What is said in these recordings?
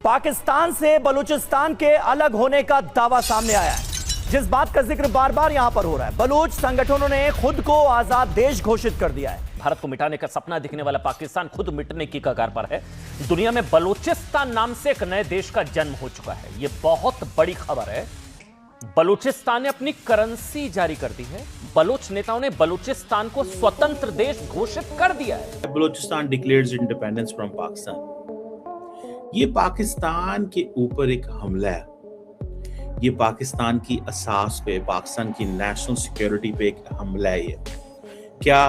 पाकिस्तान से बलूचिस्तान के अलग होने का दावा सामने आया है। जिस बात का जिक्र बार बार यहां पर हो रहा है, बलूच संगठनों ने खुद को आजाद देश घोषित कर दिया है। भारत को मिटाने का सपना दिखने वाला पाकिस्तान खुद मिटने की कगार पर है। दुनिया में बलूचिस्तान नाम से एक नए देश का जन्म हो चुका है। यह बहुत बड़ी खबर है। बलूचिस्तान ने अपनी करेंसी जारी कर दी है। बलूच नेताओं ने बलूचिस्तान को स्वतंत्र देश घोषित कर दिया है। Balochistan declares independence from Pakistan. ये पाकिस्तान के ऊपर एक हमला है। ये पाकिस्तान की असास पे, पाकिस्तान की नेशनल सिक्योरिटी पे एक हमला है। ये क्या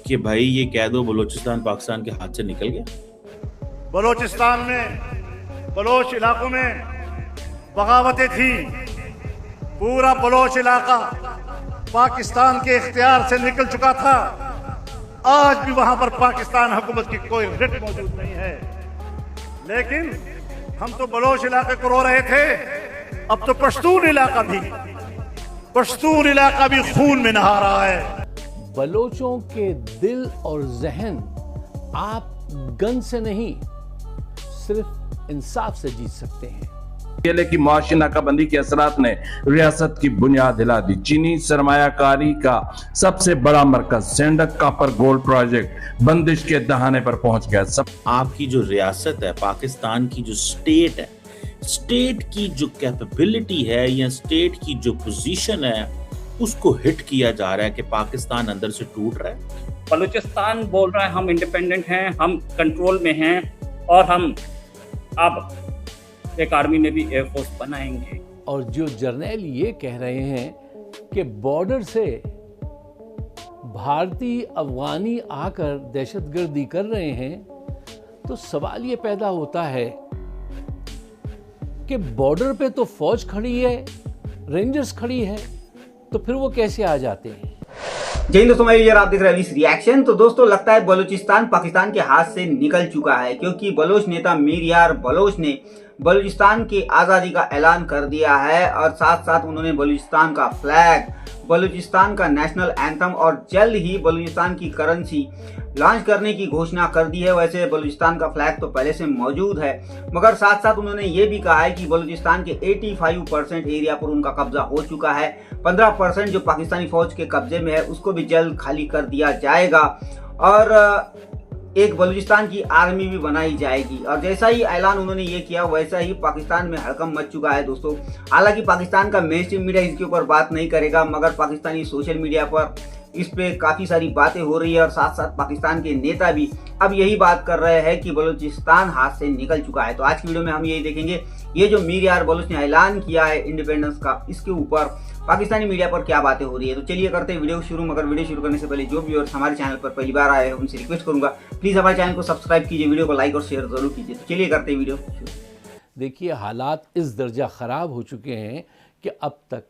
कि भाई ये कह दो बलूचिस्तान पाकिस्तान के हाथ से निकल गया। बलूचिस्तान में, बलोच इलाकों में बगावतें थी। पूरा बलोच इलाका पाकिस्तान के इख्तियार से निकल चुका था। आज भी वहां पर पाकिस्तान हुकूमत की कोई रिट मौजूद नहीं है। लेकिन हम तो बलोच इलाके को रो रहे थे, अब तो पश्तून इलाका भी खून में नहा रहा है। बलोचों के दिल और जहन आप गन से नहीं, सिर्फ इंसाफ से जीत सकते हैं। अकेले की मुआशी नाकाबंदी के असरात ने रियासत की बुनियाद हिला दी। चीनी सरमायाकारी का सबसे बड़ा मरकज सेंडक कॉपर गोल्ड प्रोजेक्ट बंदिश के दहाने पर पहुंच गया। सब आपकी जो रियासत है, पाकिस्तान की जो स्टेट है, स्टेट की जो कैपेबिलिटी है या स्टेट की जो पोजीशन है, उसको हिट किया जा रहा है कि पाकिस्तान अंदर से टूट रहा है। बलूचिस्तान बोल रहा है हम इंडिपेंडेंट हैं, हम कंट्रोल में हैं और हम अब एक आर्मी में भी एयरफोर्स बनाएंगे। और जो जर्नैल ये कह रहे हैं कि बॉर्डर से भारतीय अफगानी आकर दहशतगर्दी कर रहे हैं, तो सवाल ये पैदा होता है कि बॉर्डर पे तो फौज खड़ी है, रेंजर्स खड़ी है, तो फिर वो कैसे आ जाते हैं। जय हिंद दोस्तों, मैं यूजर, आप देख रहे हैं इस रिएक्शन। तो दोस्तों, लगता है बलूचिस्तान पाकिस्तान के हाथ से निकल चुका है, क्योंकि बलोच नेता मीर यार बलोच ने बलूचिस्तान की आज़ादी का ऐलान कर दिया है और साथ साथ उन्होंने बलूचिस्तान का फ्लैग, बलूचिस्तान का नेशनल एंथम और जल्द ही बलूचिस्तान की करेंसी लॉन्च करने की घोषणा कर दी है। वैसे बलूचिस्तान का फ्लैग तो पहले से मौजूद है, मगर साथ साथ उन्होंने ये भी कहा है कि बलूचिस्तान के 85% एरिया पर उनका कब्जा हो चुका है। 15% जो पाकिस्तानी फौज के कब्जे में है उसको भी जल्द खाली कर दिया जाएगा और एक बलूचिस्तान की आर्मी भी बनाई जाएगी। और जैसा ही ऐलान उन्होंने ये किया, वैसा ही पाकिस्तान में हड़कंप मच चुका है दोस्तों। हालांकि पाकिस्तान का मेन स्ट्रीम मीडिया इसके ऊपर बात नहीं करेगा, मगर पाकिस्तानी सोशल मीडिया पर इस पे काफ़ी सारी बातें हो रही है और साथ साथ पाकिस्तान के नेता भी अब यही बात कर रहे हैं कि बलूचिस्तान हाथ से निकल चुका है। तो आज की वीडियो में हम यही देखेंगे, ये जो मीर यार बलोच ने ऐलान किया है इंडिपेंडेंस का, इसके ऊपर पाकिस्तानी मीडिया पर क्या बातें हो रही है। तो चलिए करते हैं वीडियो शुरू। मगर वीडियो शुरू करने से पहले जो व्यूअर्स हमारे चैनल पर पहली बार आए हैं उनसे रिक्वेस्ट करूंगा, प्लीज हमारे चैनल को सब्सक्राइब कीजिए, वीडियो को लाइक और शेयर जरूर कीजिए। तो चलिए करते हैं वीडियो शुरू। देखिए, हालात इस दर्जा ख़राब हो चुके हैं कि अब तक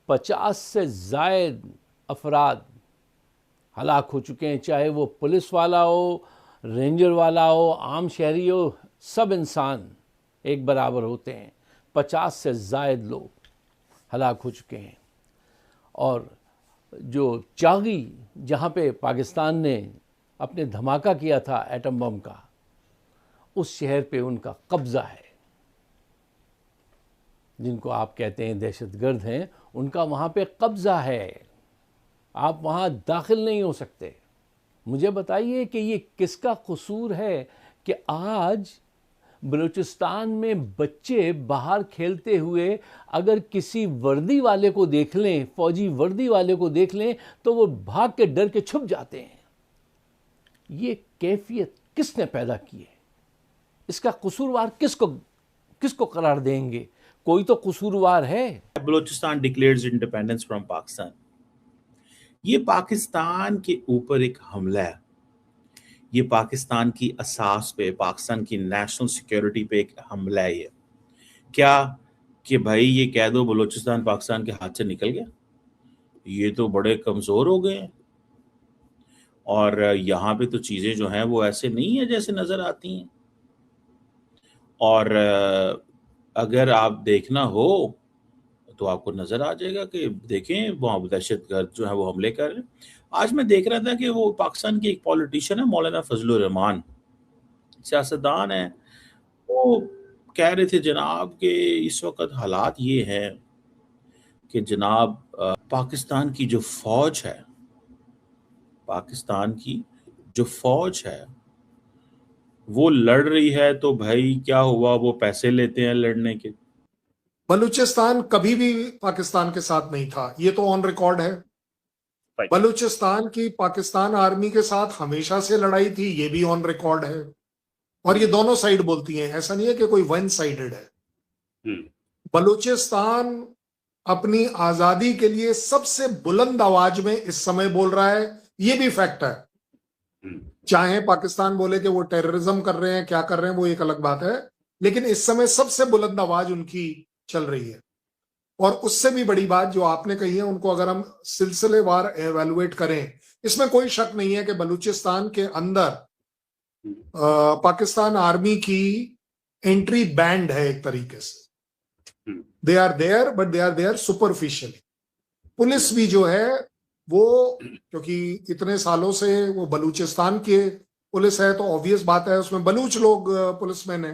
50 से ज़ायद अफराद हलाक हो चुके हैं। चाहे वो पुलिस वाला हो, रेंजर वाला हो, आम शहरी हो, सब इंसान एक बराबर होते हैं। 50 से ज़ायद लोग हलाक हो चुके हैं। और जो चागी जहाँ पे पाकिस्तान ने अपने धमाका किया था एटम बम का, उस शहर पे उनका कब्ज़ा है। जिनको आप कहते हैं दहशतगर्द हैं, उनका वहाँ पे कब्ज़ा है। आप वहाँ दाखिल नहीं हो सकते। मुझे बताइए कि ये किसका कसूर है कि आज बलूचिस्तान में बच्चे बाहर खेलते हुए अगर किसी वर्दी वाले को देख लें, फौजी वर्दी वाले को देख लें, तो वो भाग के डर के छुप जाते हैं। ये कैफियत किसने पैदा की है? इसका कसूरवार किसको करार देंगे? कोई तो कसूरवार है। Balochistan declares independence from Pakistan. ये पाकिस्तान के ऊपर एक हमला है। ये पाकिस्तान की असास पे, पाकिस्तान की नेशनल सिक्योरिटी पे एक हमला है। ये क्या कि भाई ये कह दो बलूचिस्तान पाकिस्तान के हाथ से निकल गया। ये तो बड़े कमज़ोर हो गए हैं और यहाँ पे तो चीज़ें जो हैं वो ऐसे नहीं है जैसे नज़र आती हैं। और अगर आप देखना हो तो आपको नज़र आ जाएगा कि देखें वहाँ दहशतगर्द जो है वो हमले कर रहे हैं। आज मैं देख रहा था कि वो पाकिस्तान की एक पॉलिटिशियन है, मौलाना फजलुर रहमान, सियासतदान है, वो कह रहे थे जनाब कि इस वक्त हालात ये हैं कि जनाब पाकिस्तान की जो फौज है, पाकिस्तान की जो फौज है वो लड़ रही है, तो भाई क्या हुआ, वो पैसे लेते हैं लड़ने के। बलूचिस्तान कभी भी पाकिस्तान के साथ नहीं था, ये तो ऑन रिकॉर्ड है। बलूचिस्तान की पाकिस्तान आर्मी के साथ हमेशा से लड़ाई थी, ये भी ऑन रिकॉर्ड है। और ये दोनों साइड बोलती हैं, ऐसा नहीं है कि कोई वन साइडेड है। बलूचिस्तान अपनी आजादी के लिए सबसे बुलंद आवाज में इस समय बोल रहा है, ये भी फैक्ट है। चाहे पाकिस्तान बोले कि वो टेररिज्म कर रहे हैं, क्या कर रहे हैं, वो एक अलग बात है, लेकिन इस समय सबसे बुलंद आवाज उनकी चल रही है। और उससे भी बड़ी बात जो आपने कही है, उनको अगर हम सिलसिलेवार एवेलुएट करें, इसमें कोई शक नहीं है कि बलूचिस्तान के अंदर पाकिस्तान आर्मी की एंट्री बैंड है एक तरीके से। They are there but they are there superficially. Police भी जो है वो, क्योंकि इतने सालों से वो बलूचिस्तान के पुलिस है, तो ऑब्वियस बात है उसमें बलूच लोग पुलिसमैन है,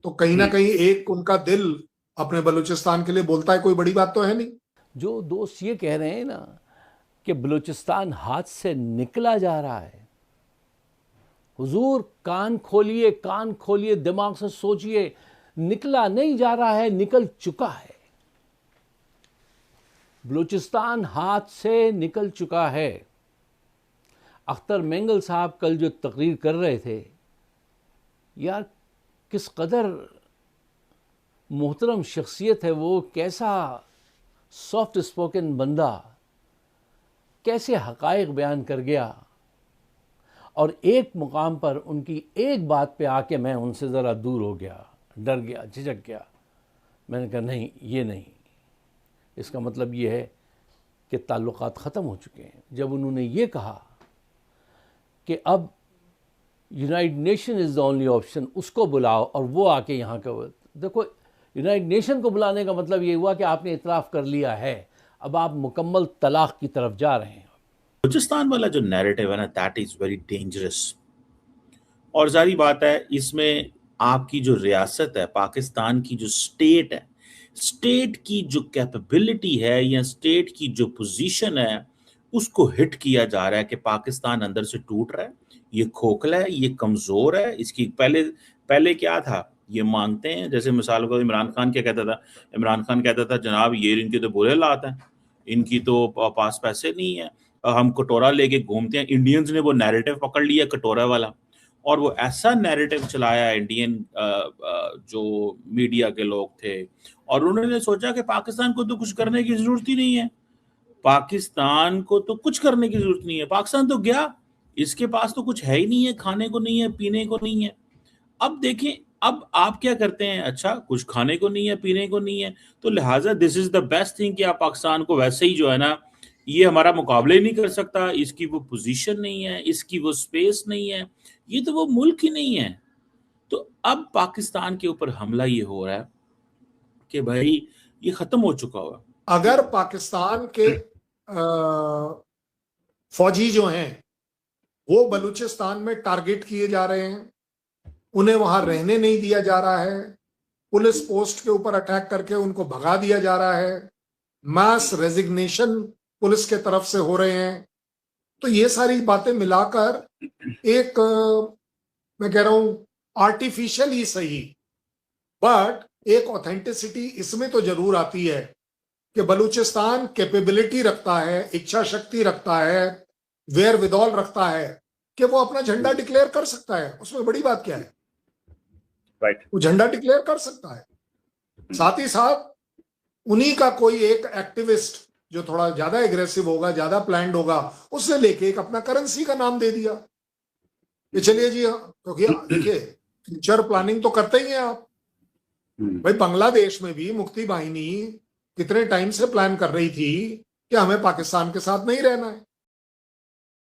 तो कहीं ना कहीं एक उनका दिल अपने बलूचिस्तान के लिए बोलता है, कोई बड़ी बात तो है नहीं। जो दोस्त ये कह रहे हैं ना कि बलूचिस्तान हाथ से निकला जा रहा है, हुजूर कान खोलिए, दिमाग से सोचिए, निकला नहीं जा रहा है, निकल चुका है। बलूचिस्तान हाथ से निकल चुका है। अख्तर मेंगल साहब कल जो तकरीर कर रहे थे, यार किस कदर मोहतरम शख्सियत है वो, कैसा सॉफ्ट स्पोकन बंदा, कैसे हकायक बयान कर गया। और एक मुकाम पर उनकी एक बात पे आके मैं उनसे ज़रा दूर हो गया, डर गया, झिझक गया। मैंने कहा नहीं, ये नहीं, इसका मतलब ये है कि ताल्लुकात ख़त्म हो चुके हैं। जब उन्होंने ये कहा कि अब United nation is the only option, उसको बुलाओ और वो आके यहाँ का, देखो यूनाइटेड नेशन को बुलाने का मतलब ये हुआ कि आपने इतराफ़ कर लिया है, अब आप मुकम्मल तलाक की तरफ जा रहे हैं। बलूचिस्तान वाला जो नैरेटिव है ना, दैट इज़ वेरी डेंजरस। और जारी बात है, इसमें आपकी जो रियासत है, पाकिस्तान की जो स्टेट है, स्टेट की जो कैपेबिलिटी है या स्टेट की जो पोजीशन है, उसको हिट किया जा रहा है कि पाकिस्तान अंदर से टूट रहा है, ये खोखला है, ये कमज़ोर है। इसकी पहले क्या था, ये मांगते हैं, जैसे मिसाल को इमरान खान क्या कहता था, इमरान खान कहता था जनाब ये इनके तो बुरे हालात हैं, इनकी तो पास पैसे नहीं है, हम कटोरा लेके घूमते हैं। इंडियंस ने वो नैरेटिव पकड़ लिया कटोरा वाला, और वो ऐसा नैरेटिव चलाया इंडियन जो मीडिया के लोग थे, और उन्होंने सोचा कि पाकिस्तान को तो कुछ करने की जरूरत ही नहीं है, पाकिस्तान को तो कुछ करने की जरूरत नहीं है, पाकिस्तान तो गया, इसके पास तो कुछ है ही नहीं है, खाने को नहीं है, पीने को नहीं है। अब देखें, अब आप क्या करते हैं, अच्छा कुछ खाने को नहीं है, पीने को नहीं है, तो लिहाजा this is the best thing कि आप पाकिस्तान को वैसे ही जो है ना, ये हमारा मुकाबले नहीं कर सकता, इसकी वो पोजीशन नहीं है, इसकी वो स्पेस नहीं है, ये तो वो मुल्क ही नहीं है। तो अब पाकिस्तान के ऊपर हमला ये हो रहा है कि भाई ये खत्म हो चुका हुआ। अगर पाकिस्तान के फौजी जो हैं वो बलूचिस्तान में टारगेट किए जा रहे हैं, उन्हें वहां रहने नहीं दिया जा रहा है, पुलिस पोस्ट के ऊपर अटैक करके उनको भगा दिया जा रहा है, मास रेजिग्नेशन पुलिस के तरफ से हो रहे हैं, तो ये सारी बातें मिलाकर एक मैं कह रहा हूं आर्टिफिशियल ही सही, बट एक ऑथेंटिसिटी इसमें तो जरूर आती है कि बलूचिस्तान कैपेबिलिटी रखता है, इच्छा शक्ति रखता है, वेयर विदॉल रखता है कि वो अपना झंडा डिक्लेयर कर सकता है। उसमें बड़ी बात क्या है, राइट, वो झंडा डिक्लेयर कर सकता है। साथ ही साथ उन्हीं का कोई एक एक्टिविस्ट जो थोड़ा ज्यादा एग्रेसिव होगा, ज्यादा प्लान्ड होगा, उसने लेके एक अपना करेंसी का नाम दे दिया कि चलिए जी, क्योंकि देखिए फ्यूचर प्लानिंग तो करते ही हैं आप। भाई बांग्लादेश में भी मुक्ति बाहिनी कितने टाइम से प्लान कर रही थी कि हमें पाकिस्तान के साथ नहीं रहना है,